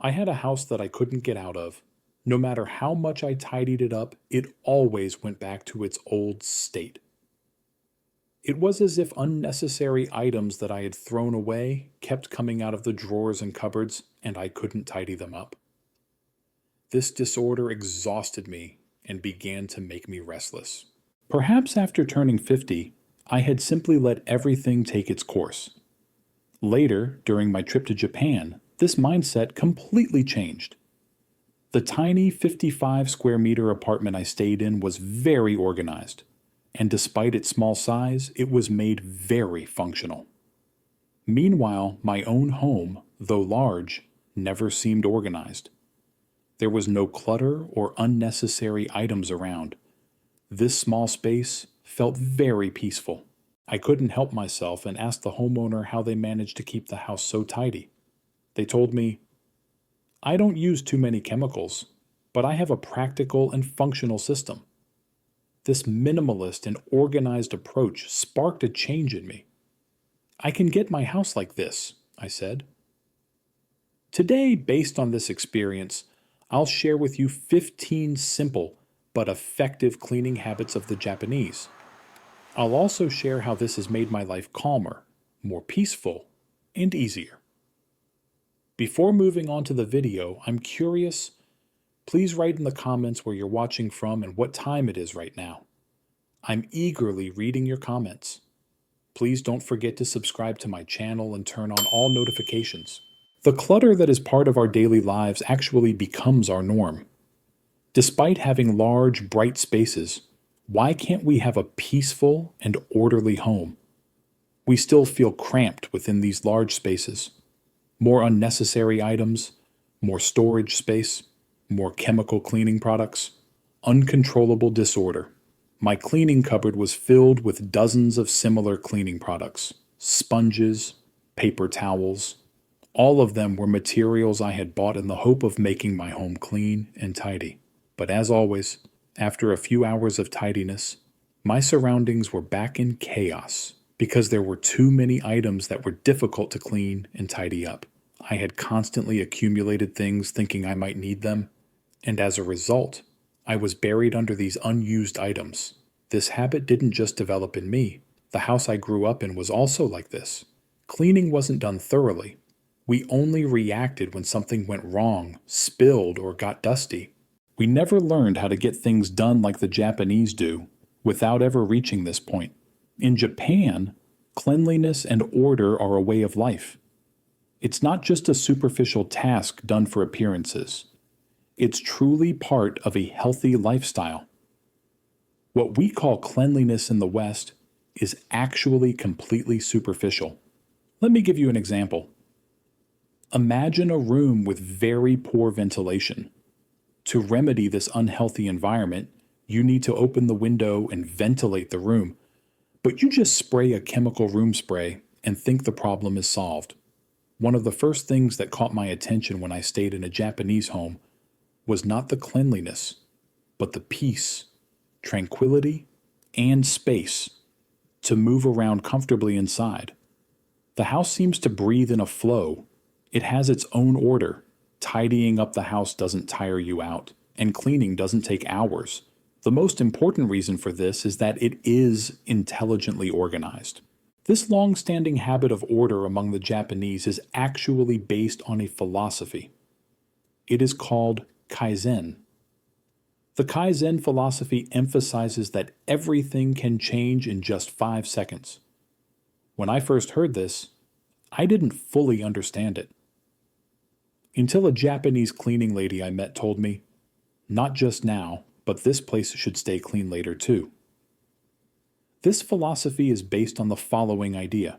I had a house that I couldn't get out of. No matter how much I tidied it up, it always went back to its old state. It was as if unnecessary items that I had thrown away kept coming out of the drawers and cupboards, and I couldn't tidy them up. This disorder exhausted me and began to make me restless. Perhaps after turning 50, I had simply let everything take its course. Later, during my trip to Japan, this mindset completely changed. The tiny 55 square meter apartment I stayed in was very organized, and despite its small size, it was made very functional. Meanwhile, my own home, though large, never seemed organized. There was no clutter or unnecessary items around. This small space felt very peaceful. I couldn't help myself and asked the homeowner how they managed to keep the house so tidy. They told me, "I don't use too many chemicals, but I have a practical and functional system." This minimalist and organized approach sparked a change in me. "I can get my house like this," I said. Today, based on this experience, I'll share with you 15 simple but effective cleaning habits of the Japanese. I'll also share how this has made my life calmer, more peaceful, and easier. Before moving on to the video, I'm curious. Please write in the comments where you're watching from and what time it is right now. I'm eagerly reading your comments. Please don't forget to subscribe to my channel and turn on all notifications. The clutter that is part of our daily lives actually becomes our norm. Despite having large, bright spaces, why can't we have a peaceful and orderly home? We still feel cramped within these large spaces. More unnecessary items, more storage space, more chemical cleaning products, uncontrollable disorder. My cleaning cupboard was filled with dozens of similar cleaning products, sponges, paper towels. All of them were materials I had bought in the hope of making my home clean and tidy. But as always, after a few hours of tidiness, my surroundings were back in chaos because there were too many items that were difficult to clean and tidy up. I had constantly accumulated things thinking I might need them, and as a result, I was buried under these unused items. This habit didn't just develop in me. The house I grew up in was also like this. Cleaning wasn't done thoroughly. We only reacted when something went wrong, spilled, or got dusty. We never learned how to get things done like the Japanese do, without ever reaching this point. In Japan, cleanliness and order are a way of life. It's not just a superficial task done for appearances. It's truly part of a healthy lifestyle. What we call cleanliness in the West is actually completely superficial. Let me give you an example. Imagine a room with very poor ventilation. To remedy this unhealthy environment, you need to open the window and ventilate the room. But you just spray a chemical room spray and think the problem is solved. One of the first things that caught my attention when I stayed in a Japanese home was not the cleanliness, but the peace, tranquility, and space to move around comfortably inside. The house seems to breathe in a flow. It has its own order. Tidying up the house doesn't tire you out, and cleaning doesn't take hours. The most important reason for this is that it is intelligently organized. This long-standing habit of order among the Japanese is actually based on a philosophy. It is called Kaizen. The Kaizen philosophy emphasizes that everything can change in just 5 seconds. When I first heard this, I didn't fully understand it. Until a Japanese cleaning lady I met told me, "Not just now, but this place should stay clean later too." This philosophy is based on the following idea.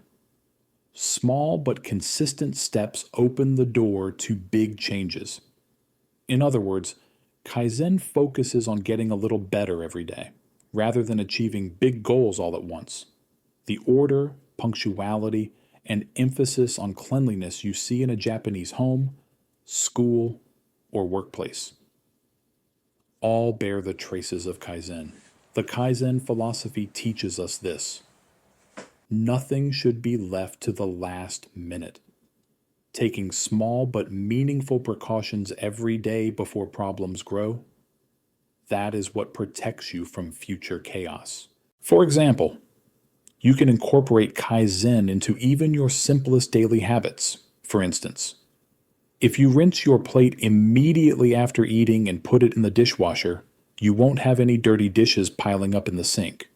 Small but consistent steps open the door to big changes. In other words, Kaizen focuses on getting a little better every day, rather than achieving big goals all at once. The order, punctuality, and emphasis on cleanliness you see in a Japanese home, school, or workplace all bear the traces of Kaizen. The Kaizen philosophy teaches us this. Nothing should be left to the last minute. taking small but meaningful precautions every day before problems grow, that is what protects you from future chaos. For example, you can incorporate Kaizen into even your simplest daily habits. For instance, if you rinse your plate immediately after eating and put it in the dishwasher, you won't have any dirty dishes piling up in the sink.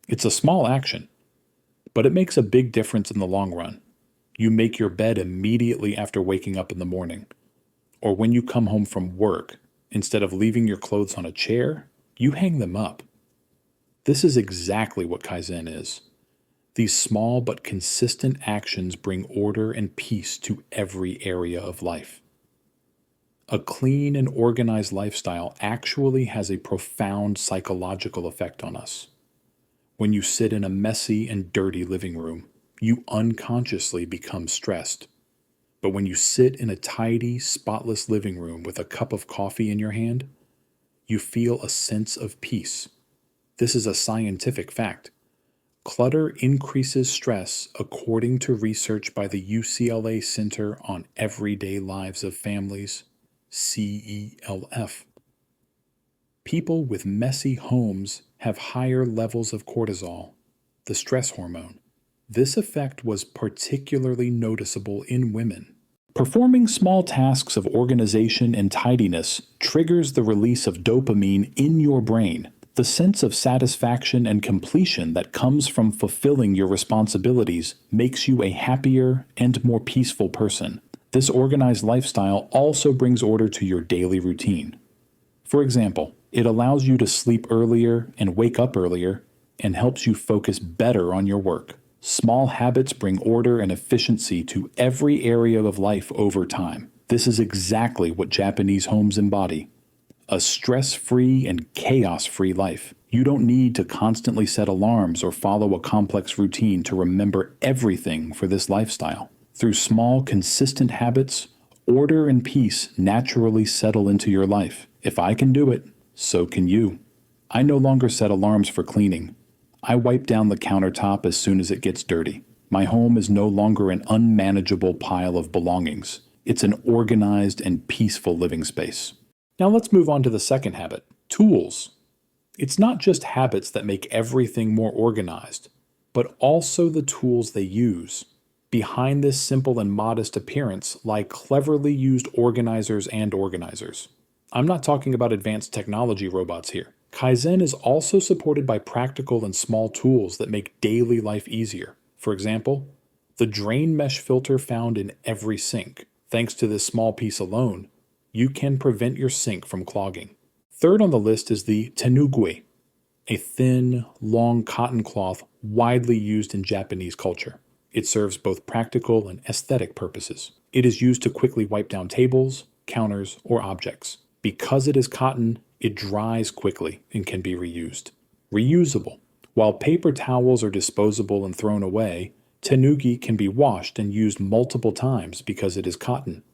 It's a small action, but it makes a big difference in the long run. You make your bed immediately after waking up in the morning, or when you come home from work. Instead of leaving your clothes on a chair, you hang them up. This is exactly what Kaizen is. These small but consistent actions bring order and peace to every area of life. A clean and organized lifestyle actually has a profound psychological effect on us. When you sit in a messy and dirty living room, you unconsciously become stressed. But when you sit in a tidy, spotless living room with a cup of coffee in your hand, you feel a sense of peace. This is a scientific fact. Clutter increases stress according to research by the UCLA Center on Everyday Lives of Families, CELF. People with messy homes have higher levels of cortisol, the stress hormone. This effect was particularly noticeable in women. Performing small tasks of organization and tidiness triggers the release of dopamine in your brain. The sense of satisfaction and completion that comes from fulfilling your responsibilities makes you a happier and more peaceful person. This organized lifestyle also brings order to your daily routine. For example, it allows you to sleep earlier and wake up earlier and helps you focus better on your work. Small habits bring order and efficiency to every area of life over time. This is exactly what Japanese homes embody. A stress-free and chaos-free life. You don't need to constantly set alarms or follow a complex routine to remember everything for this lifestyle. Through small, consistent habits, order and peace naturally settle into your life. If I can do it, so can you. I no longer set alarms for cleaning. I wipe down the countertop as soon as it gets dirty. My home is no longer an unmanageable pile of belongings. It's an organized and peaceful living space. Now let's move on to the second habit, tools. It's not just habits that make everything more organized, but also the tools they use. Behind this simple and modest appearance lie cleverly used organizers and organizers. I'm not talking about advanced technology robots here. Kaizen is also supported by practical and small tools that make daily life easier. For example, the drain mesh filter found in every sink. Thanks to this small piece alone, you can prevent your sink from clogging. Third on the list is the tenugui, a thin, long cotton cloth widely used in Japanese culture. It serves both practical and aesthetic purposes. It is used to quickly wipe down tables, counters, or objects. Because it is cotton, it dries quickly and can be reused. Reusable. While paper towels are disposable and thrown away, tenugi can be washed and used multiple times because it is cotton.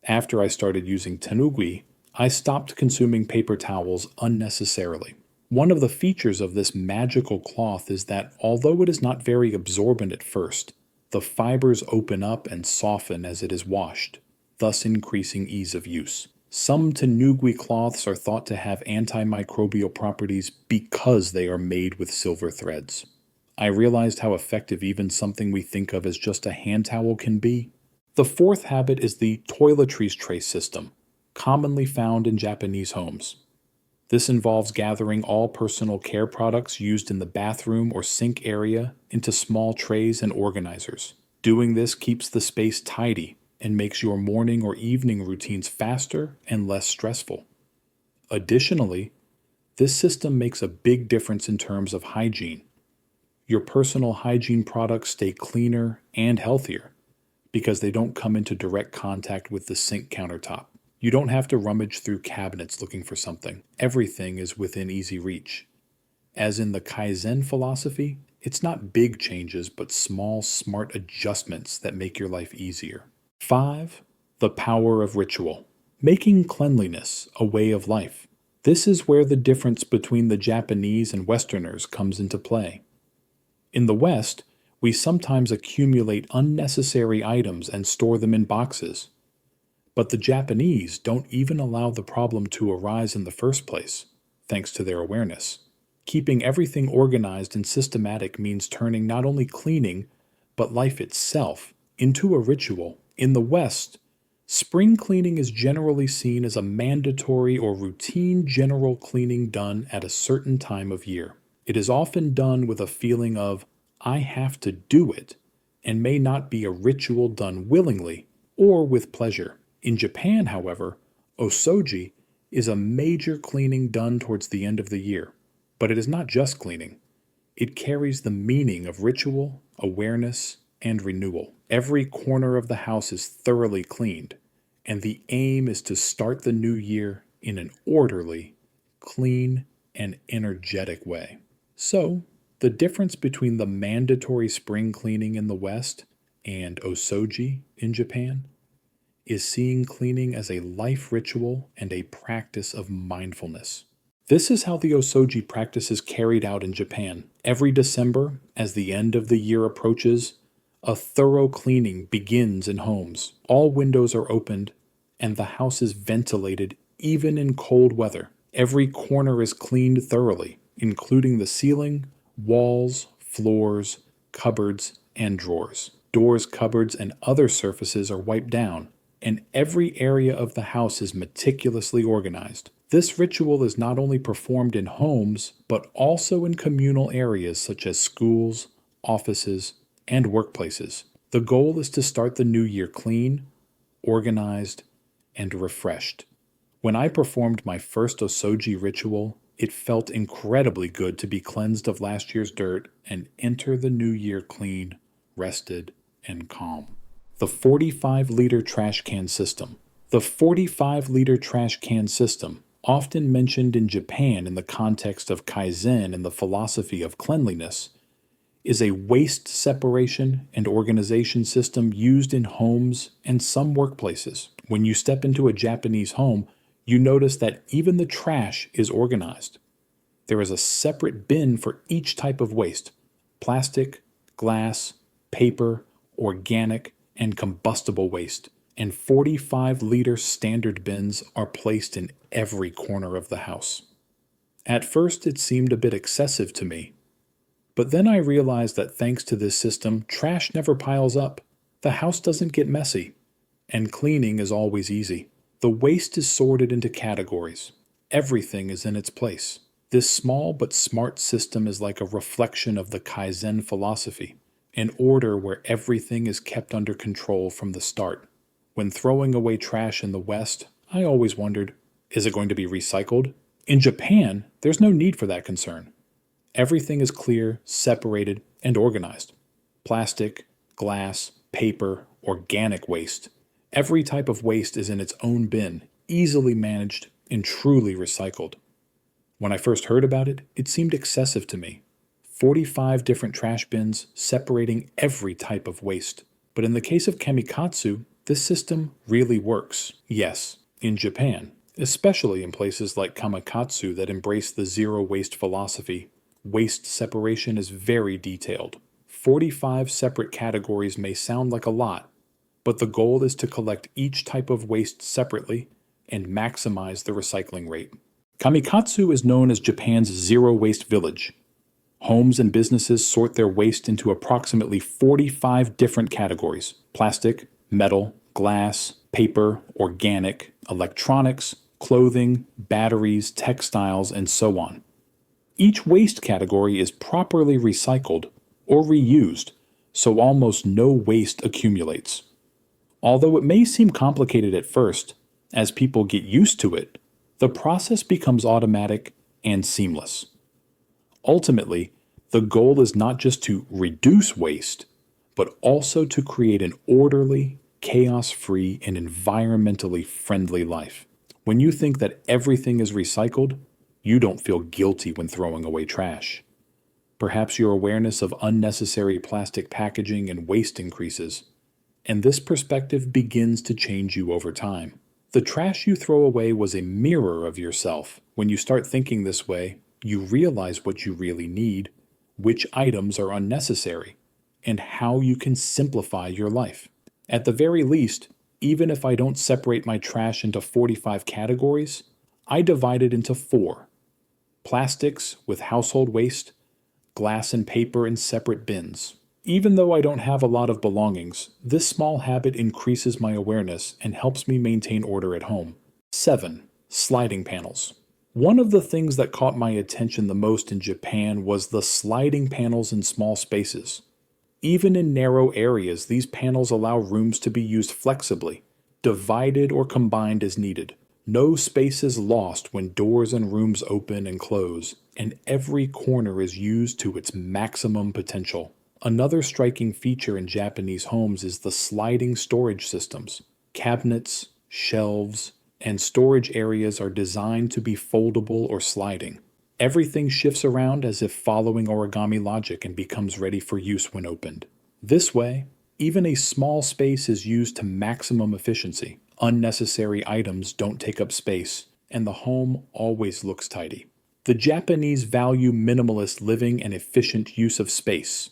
After I started using tenugui, I stopped consuming paper towels unnecessarily. One of the features of this magical cloth is that although it is not very absorbent at first, the fibers open up and soften as it is washed, thus increasing ease of use. Some tenugui cloths are thought to have antimicrobial properties because they are made with silver threads. I realized how effective even something we think of as just a hand towel can be. The fourth habit is the toiletries tray system, commonly found in Japanese homes. This involves gathering all personal care products used in the bathroom or sink area into small trays and organizers. Doing this keeps the space tidy and makes your morning or evening routines faster and less stressful. Additionally, this system makes a big difference in terms of hygiene. Your personal hygiene products stay cleaner and healthier because they don't come into direct contact with the sink countertop. You don't have to rummage through cabinets looking for something. Everything is within easy reach. As in the Kaizen philosophy, it's not big changes but small, smart adjustments that make your life easier. 5. The power of ritual. Making cleanliness a way of life. This is where the difference between the Japanese and Westerners comes into play. In the West, We sometimes accumulate unnecessary items and store them in boxes. But the Japanese don't even allow the problem to arise in the first place, thanks to their awareness. Keeping everything organized and systematic means turning not only cleaning, but life itself, into a ritual. In the West, spring cleaning is generally seen as a mandatory or routine general cleaning done at a certain time of year. It is often done with a feeling of, I have to do it, and may not be a ritual done willingly or with pleasure. In Japan, however, osoji is a major cleaning done towards the end of the year. But it is not just cleaning. It carries the meaning of ritual, awareness, and renewal. Every corner of the house is thoroughly cleaned, and the aim is to start the new year in an orderly, clean, and energetic way. So, the difference between the mandatory spring cleaning in the West and osoji in Japan is seeing cleaning as a life ritual and a practice of mindfulness. This is how the osoji practice is carried out in Japan. Every December, as the end of the year approaches, a thorough cleaning begins in homes. All windows are opened, and the house is ventilated even in cold weather. Every corner is cleaned thoroughly, including the ceiling, walls, floors, cupboards, and drawers. Doors, cupboards, and other surfaces are wiped down, and every area of the house is meticulously organized. This ritual is not only performed in homes, but also in communal areas such as schools, offices, and workplaces. The goal is to start the new year clean, organized, and refreshed. When I performed my first osoji ritual, it felt incredibly good to be cleansed of last year's dirt and enter the new year clean, rested, and calm. The 45-liter trash can system. The 45-liter trash can system, often mentioned in Japan in the context of Kaizen and the philosophy of cleanliness, is a waste separation and organization system used in homes and some workplaces. When you step into a Japanese home, you notice that even the trash is organized. There is a separate bin for each type of waste: plastic, glass, paper, organic, and combustible waste. And 45-liter standard bins are placed in every corner of the house. At first, it seemed a bit excessive to me, but then I realized that thanks to this system, trash never piles up, the house doesn't get messy, and cleaning is always easy. The waste is sorted into categories. Everything is in its place. This small but smart system is like a reflection of the Kaizen philosophy, an order where everything is kept under control from the start. When throwing away trash in the West, I always wondered, is it going to be recycled? In Japan, there's no need for that concern. Everything is clear, separated, and organized. Plastic, glass, paper, organic waste. Every type of waste is in its own bin, easily managed and truly recycled. When I first heard about it, it seemed excessive to me. 45 different trash bins separating every type of waste. But in the case of Kamikatsu, this system really works. Yes, in Japan, especially in places like Kamikatsu that embrace the zero waste philosophy, waste separation is very detailed. 45 separate categories may sound like a lot, but the goal is to collect each type of waste separately and maximize the recycling rate. Kamikatsu is known as Japan's zero waste village. Homes and businesses sort their waste into approximately 45 different categories: plastic, metal, glass, paper, organic, electronics, clothing, batteries, textiles, and so on. Each waste category is properly recycled or reused, so almost no waste accumulates. Although it may seem complicated at first, as people get used to it, the process becomes automatic and seamless. Ultimately, the goal is not just to reduce waste, but also to create an orderly, chaos-free, and environmentally friendly life. When you think that everything is recycled, you don't feel guilty when throwing away trash. Perhaps your awareness of unnecessary plastic packaging and waste increases, and this perspective begins to change you over time. The trash you throw away was a mirror of yourself. When you start thinking this way, you realize what you really need, which items are unnecessary, and how you can simplify your life. At the very least, even if I don't separate my trash into 45 categories, I divide it into 4: plastics with household waste, glass and paper in separate bins. Even though I don't have a lot of belongings, this small habit increases my awareness and helps me maintain order at home. 7. Sliding panels. One of the things that caught my attention the most in Japan was the sliding panels in small spaces. Even in narrow areas, these panels allow rooms to be used flexibly, divided or combined as needed. No space is lost when doors and rooms open and close, and every corner is used to its maximum potential. Another striking feature in Japanese homes is the sliding storage systems. Cabinets, shelves, and storage areas are designed to be foldable or sliding. Everything shifts around as if following origami logic and becomes ready for use when opened. This way, even a small space is used to maximum efficiency. Unnecessary items don't take up space, and the home always looks tidy. The Japanese value minimalist living and efficient use of space.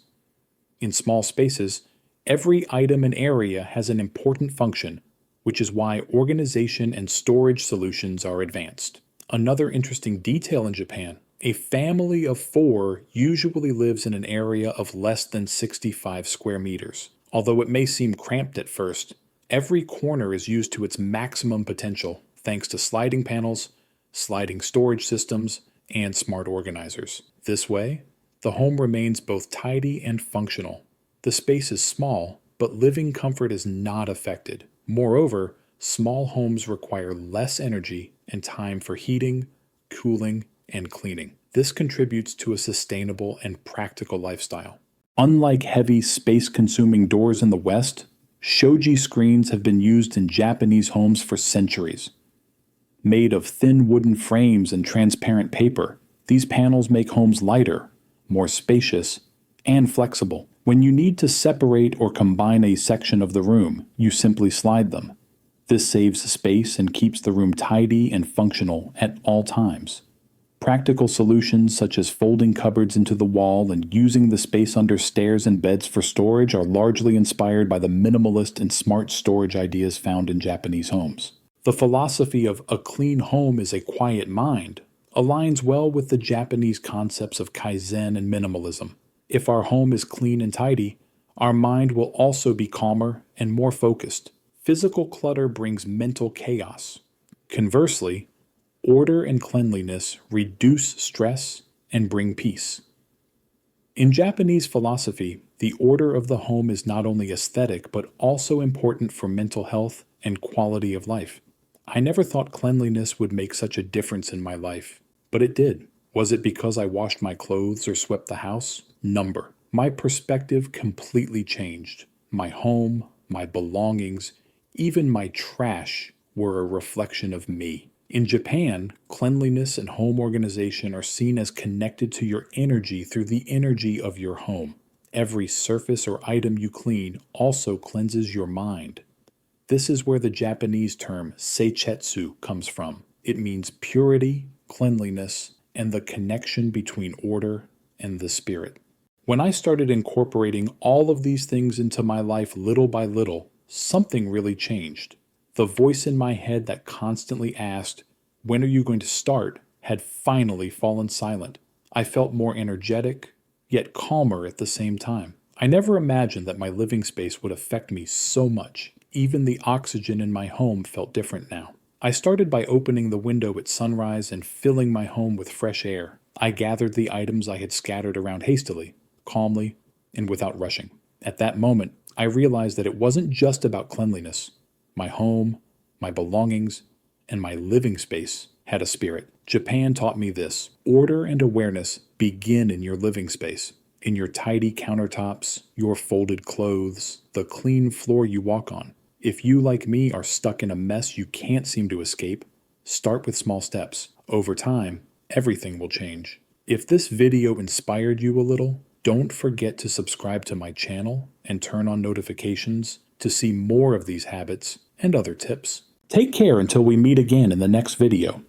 In small spaces, every item and area has an important function, which is why organization and storage solutions are advanced. Another interesting detail in Japan: a family of 4 usually lives in an area of less than 65 square meters. Although it may seem cramped at first, every corner is used to its maximum potential thanks to sliding panels, sliding storage systems, and smart organizers. This way, the home remains both tidy and functional. The space is small, but living comfort is not affected. Moreover, small homes require less energy and time for heating, cooling, and cleaning. This contributes to a sustainable and practical lifestyle. Unlike heavy, space-consuming doors in the West, shoji screens have been used in Japanese homes for centuries. Made of thin wooden frames and transparent paper, these panels make homes lighter, more spacious, and flexible. When you need to separate or combine a section of the room, you simply slide them. This saves space and keeps the room tidy and functional at all times. Practical solutions such as folding cupboards into the wall and using the space under stairs and beds for storage are largely inspired by the minimalist and smart storage ideas found in Japanese homes. The philosophy of a clean home is a quiet mind aligns well with the Japanese concepts of Kaizen and minimalism. If our home is clean and tidy, our mind will also be calmer and more focused. Physical clutter brings mental chaos. Conversely, order and cleanliness reduce stress and bring peace. In Japanese philosophy, the order of the home is not only aesthetic but also important for mental health and quality of life. I never thought cleanliness would make such a difference in my life, but it did. Was it because I washed my clothes or swept the house? Number. My perspective completely changed. My home, my belongings, even my trash were a reflection of me. In Japan, cleanliness and home organization are seen as connected to your energy through the energy of your home. Every surface or item you clean also cleanses your mind. This is where the Japanese term seichetsu comes from. It means purity, cleanliness, and the connection between order and the spirit. When I started incorporating all of these things into my life little by little, something really changed. The voice in my head that constantly asked, "When are you going to start?" had finally fallen silent. I felt more energetic, yet calmer at the same time. I never imagined that my living space would affect me so much. Even the oxygen in my home felt different now. I started by opening the window at sunrise and filling my home with fresh air. I gathered the items I had scattered around hastily, calmly, and without rushing. At that moment, I realized that it wasn't just about cleanliness. My home, my belongings, and my living space had a spirit. Japan taught me this. Order and awareness begin in your living space, in your tidy countertops, your folded clothes, the clean floor you walk on. If you, like me, are stuck in a mess you can't seem to escape, start with small steps. Over time, everything will change. If this video inspired you a little, don't forget to subscribe to my channel and turn on notifications to see more of these habits and other tips. Take care until we meet again in the next video.